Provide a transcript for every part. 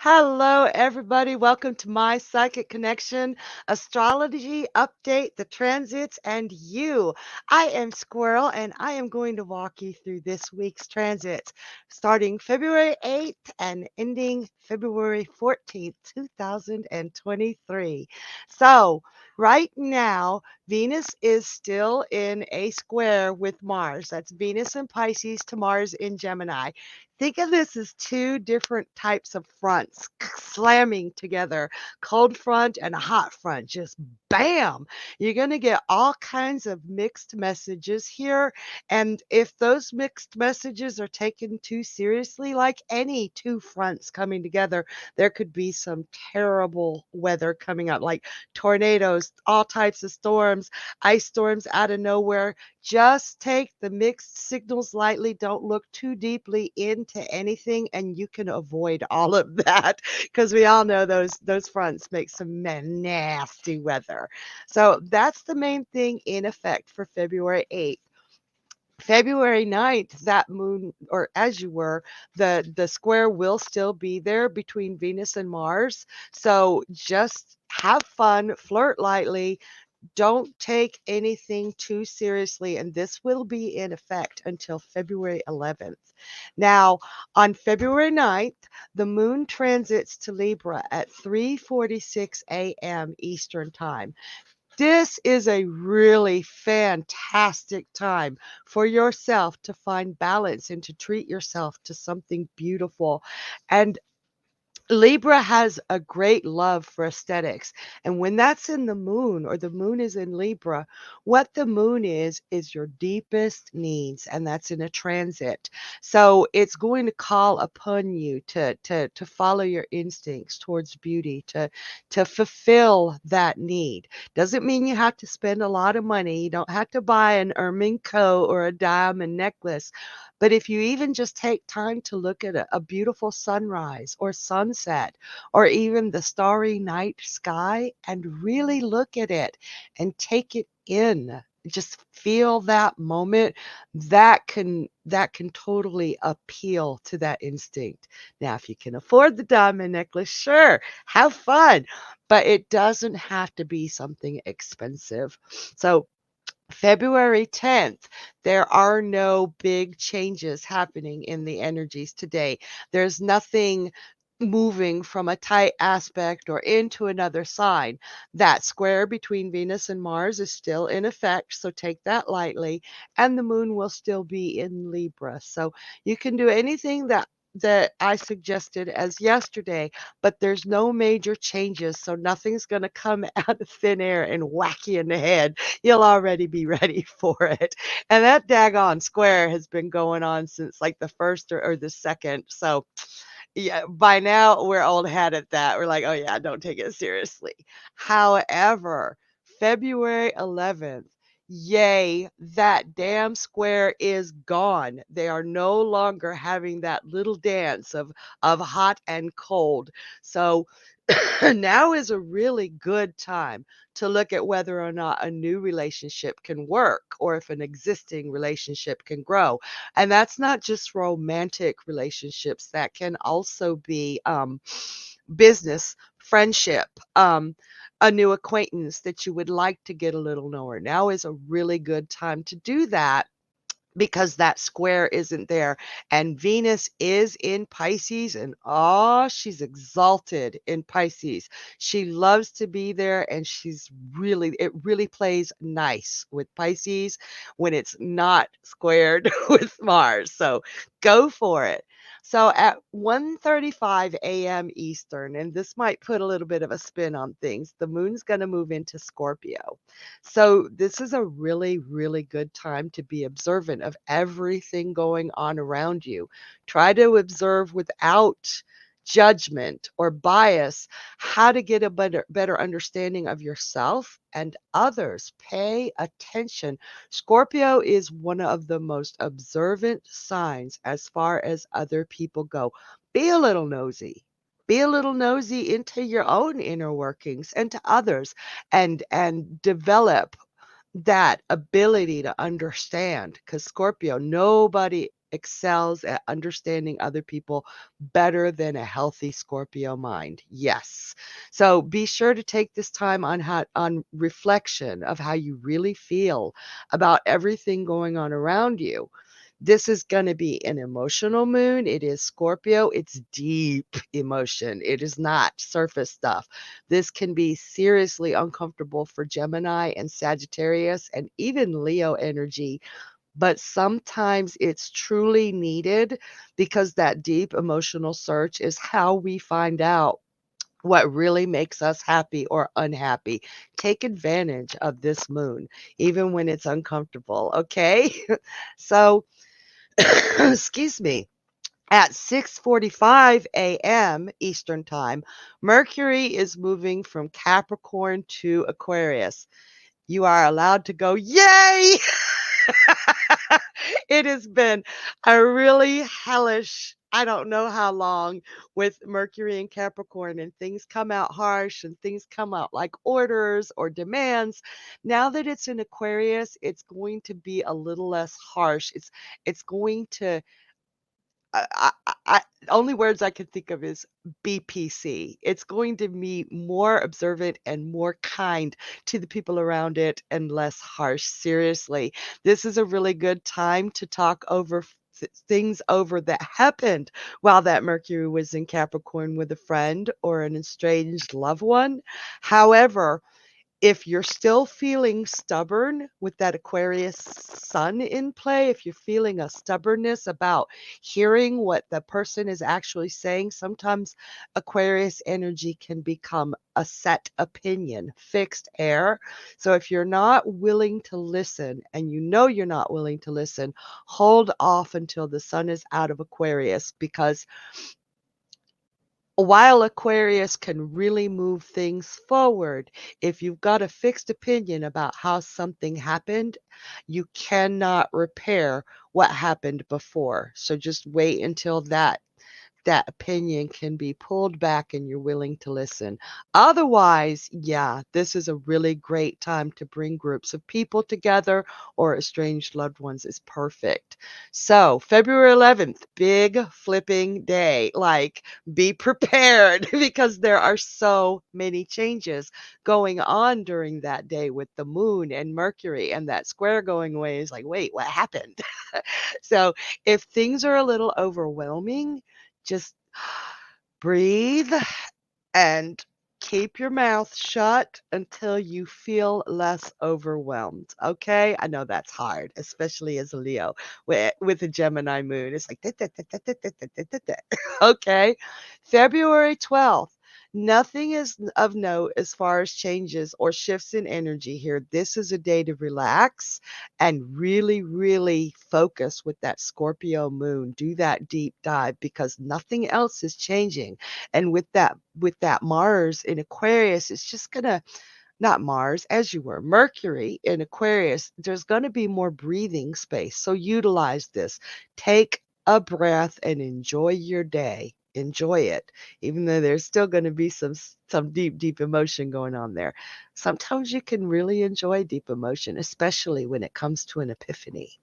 Hello, everybody. Welcome to my Psychic Connection Astrology Update, the transits, and you. I am Squirrel, and I am going to walk you through this week's transits, starting February 8th and ending February 14th, 2023. So, right now, Venus is still in a square with Mars. That's Venus in Pisces to Mars in Gemini. Think of this as two different types of fronts slamming together, cold front and a hot front, just bam. You're going to get all kinds of mixed messages here. And if those mixed messages are taken too seriously, like any two fronts coming together, there could be some terrible weather coming up, like tornadoes, all types of storms, ice storms out of nowhere. Just take the mixed signals lightly. Don't look too deeply into anything, and you can avoid all of that because we all know those fronts make some nasty weather. So that's the main thing in effect for February 8th. February 9th, that moon, or as you were, the square will still be there between Venus and Mars. So just have fun, flirt lightly, don't take anything too seriously, and this will be in effect until February 11th. Now, on February 9th, the moon transits to Libra at 3:46 a.m. Eastern Time. This is a really fantastic time for yourself to find balance and to treat yourself to something beautiful. And Libra has a great love for aesthetics. And when that's in the moon or the moon is in Libra, what the moon is your deepest needs, and that's in a transit. So it's going to call upon you to follow your instincts towards beauty, to fulfill that need. Doesn't mean you have to spend a lot of money. You don't have to buy an ermine coat or a diamond necklace. But if you even just take time to look at a beautiful sunrise or sunset, or even the starry night sky, and really look at it and take it in, just feel that moment, that can totally appeal to that instinct. Now, if you can afford the diamond necklace, sure, have fun, but it doesn't have to be something expensive. So February 10th, there are no big changes happening in the energies today. There's nothing moving from a tight aspect or into another sign. That square between Venus and Mars is still in effect, so take that lightly, and the moon will still be in Libra. So you can do anything that I suggested as yesterday, but there's no major changes, so nothing's going to come out of thin air and whack you in the head. You'll already be ready for it. And that daggone square has been going on since like the first or the second. So yeah, by now we're old hat at that. We're like, oh yeah, don't take it seriously. However, February 11th, yay, that damn square is gone. They are no longer having that little dance of hot and cold. So now is a really good time to look at whether or not a new relationship can work or if an existing relationship can grow. And that's not just romantic relationships, that can also be business, friendship, a new acquaintance that you would like to get a little knower. Now is a really good time to do that because that square isn't there. And Venus is in Pisces, and oh, she's exalted in Pisces. She loves to be there, and it really plays nice with Pisces when it's not squared with Mars. So go for it. So at 1:35 a.m. Eastern, and this might put a little bit of a spin on things, the moon's going to move into Scorpio. So this is a really, really good time to be observant of everything going on around you. Try to observe without judgment or bias how to get a better understanding of yourself and others. Pay attention. Scorpio is one of the most observant signs as far as other people go. Be a little nosy. Be a little nosy into your own inner workings and to others, and develop that ability to understand, because Scorpio, nobody excels at understanding other people better than a healthy Scorpio mind. Yes. So be sure to take this time on reflection of how you really feel about everything going on around you. This is going to be an emotional moon. It is Scorpio. It's deep emotion. It is not surface stuff. This can be seriously uncomfortable for Gemini and Sagittarius and even Leo energy, but sometimes it's truly needed, because that deep emotional search is how we find out what really makes us happy or unhappy. Take advantage of this moon, even when it's uncomfortable, okay? So, excuse me. At 6:45 a.m. Eastern Time, Mercury is moving from Capricorn to Aquarius. You are allowed to go, yay! It has been a really hellish, I don't know how long, with Mercury and Capricorn, and things come out harsh and things come out like orders or demands. Now that it's in Aquarius, it's going to be a little less harsh. It's going to only words I can think of is BPC. It's going to be more observant and more kind to the people around it and less harsh. Seriously, this is a really good time to talk over things over that happened while that Mercury was in Capricorn with a friend or an estranged loved one. However, if you're still feeling stubborn with that Aquarius sun in play, if you're feeling a stubbornness about hearing what the person is actually saying, sometimes Aquarius energy can become a set opinion, fixed air. So if you're not willing to listen, and you know you're not willing to listen, hold off until the sun is out of Aquarius, because while Aquarius can really move things forward, if you've got a fixed opinion about how something happened, you cannot repair what happened before. So just wait until that opinion can be pulled back and you're willing to listen. Otherwise, yeah, this is a really great time to bring groups of people together, or estranged loved ones is perfect. So, February 11th, big flipping day. Like, be prepared because there are so many changes going on during that day with the moon and Mercury, and that square going away is like, wait, what happened? So, if things are a little overwhelming, just breathe and keep your mouth shut until you feel less overwhelmed. Okay? I know that's hard, especially as a Leo with a Gemini moon. It's like, okay? February 12th. Nothing is of note as far as changes or shifts in energy here. This is a day to relax and really, really focus with that Scorpio moon. Do that deep dive, because nothing else is changing. And with that Mars in Aquarius, it's just gonna, not Mars, as you were, Mercury in Aquarius, there's gonna be more breathing space. So utilize this. Take a breath and enjoy your day. Enjoy it, even though there's still going to be some deep, deep emotion going on there. Sometimes you can really enjoy deep emotion, especially when it comes to an epiphany.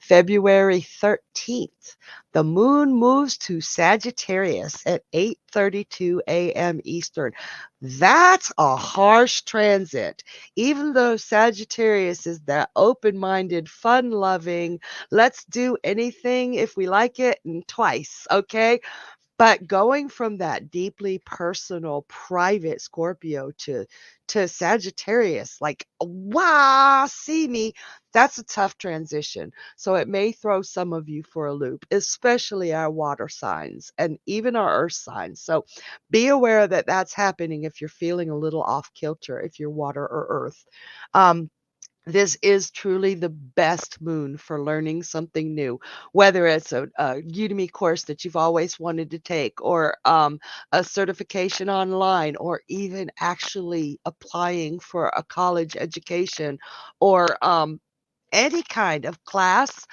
February 13th, the moon moves to Sagittarius at 8:32 a.m. Eastern. That's a harsh transit. Even though Sagittarius is that open-minded, fun-loving, let's do anything if we like it and twice, okay? But going from that deeply personal, private Scorpio to Sagittarius, like, wow, see me, that's a tough transition. So it may throw some of you for a loop, especially our water signs and even our earth signs. So be aware that that's happening if you're feeling a little off kilter, if you're water or earth. Um, this is truly the best moon for learning something new, whether it's a Udemy course that you've always wanted to take, or a certification online, or even actually applying for a college education, or any kind of class,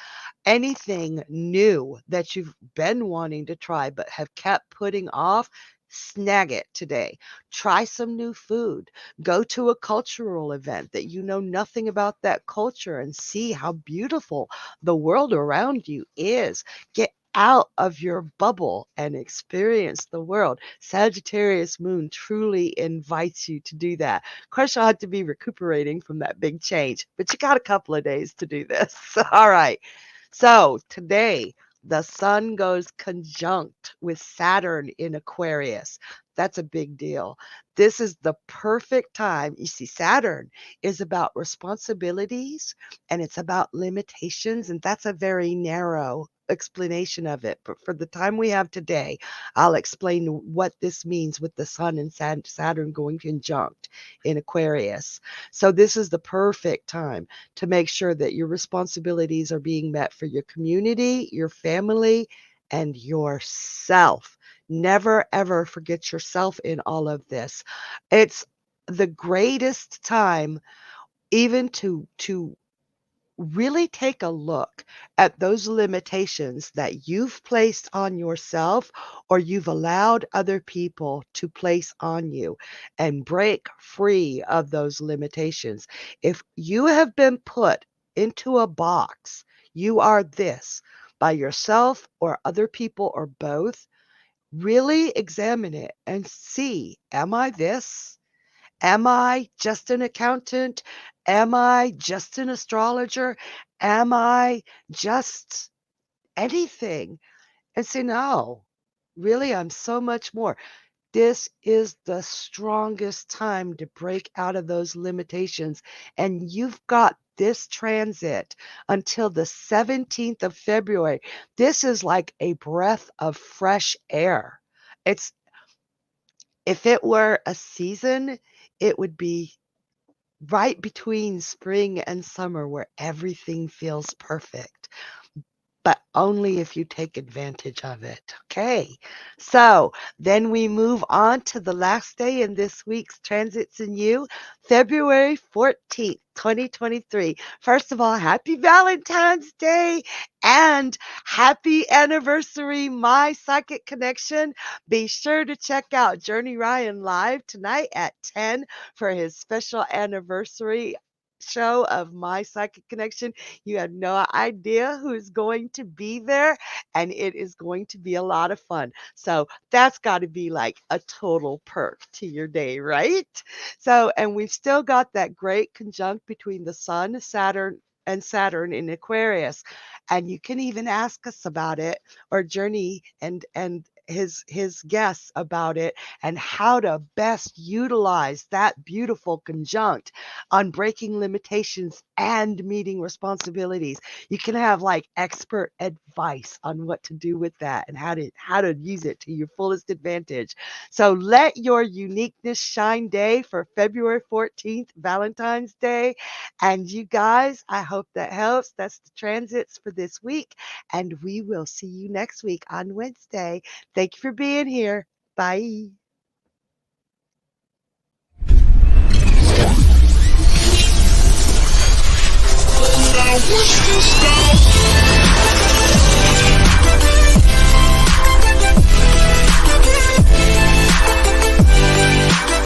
anything new that you've been wanting to try but have kept putting off. snag it today. Try some new food. Go to a cultural event that you know nothing about that culture and see how beautiful the world around you is. Get out of your bubble and experience the world. Sagittarius moon truly invites you to do that. Of course, you'll have to be recuperating from that big change, but you got a couple of days to do this. All right. So today, the sun goes conjunct with Saturn in Aquarius. That's a big deal. This is the perfect time. You see, Saturn is about responsibilities and it's about limitations, and that's a very narrow explanation of it. But for the time we have today, I'll explain what this means with the sun and Saturn going conjunct in Aquarius. So, this is the perfect time to make sure that your responsibilities are being met for your community, your family, and yourself. Never ever forget yourself in all of this. It's the greatest time even to really take a look at those limitations that you've placed on yourself or you've allowed other people to place on you and break free of those limitations. If you have been put into a box, you are this by yourself or other people or both, really examine it and see, am I this? Am I just an accountant? Am I just an astrologer? Am I just anything? And say, no, really, I'm so much more. This is the strongest time to break out of those limitations. And you've got this transit until the 17th of February. This is like a breath of fresh air. It's If it were a season, it would be right between spring and summer where everything feels perfect, but only if you take advantage of it. Okay. So then we move on to the last day in this week's Transits in You, February 14th, 2023. First of all, happy Valentine's Day and happy anniversary, My Psychic Connection. Be sure to check out Journey Ryan live tonight at 10 for his special anniversary show of My Psychic Connection. You have no idea who's going to be there, and it is going to be a lot of fun. So that's got to be like a total perk to your day, right? So, and we've still got that great conjunct between the Sun, Saturn in Aquarius. And you can even ask us about it, or Journey and his guests about it, and how to best utilize that beautiful conjunct on breaking limitations and meeting responsibilities. You can have like expert advice on what to do with that and how to use it to your fullest advantage. So let your uniqueness shine day for February 14th, Valentine's Day. And you guys, I hope that helps. That's the transits for this week. And we will see you next week on Wednesday. Thank you for being here. Bye. Now what's this now?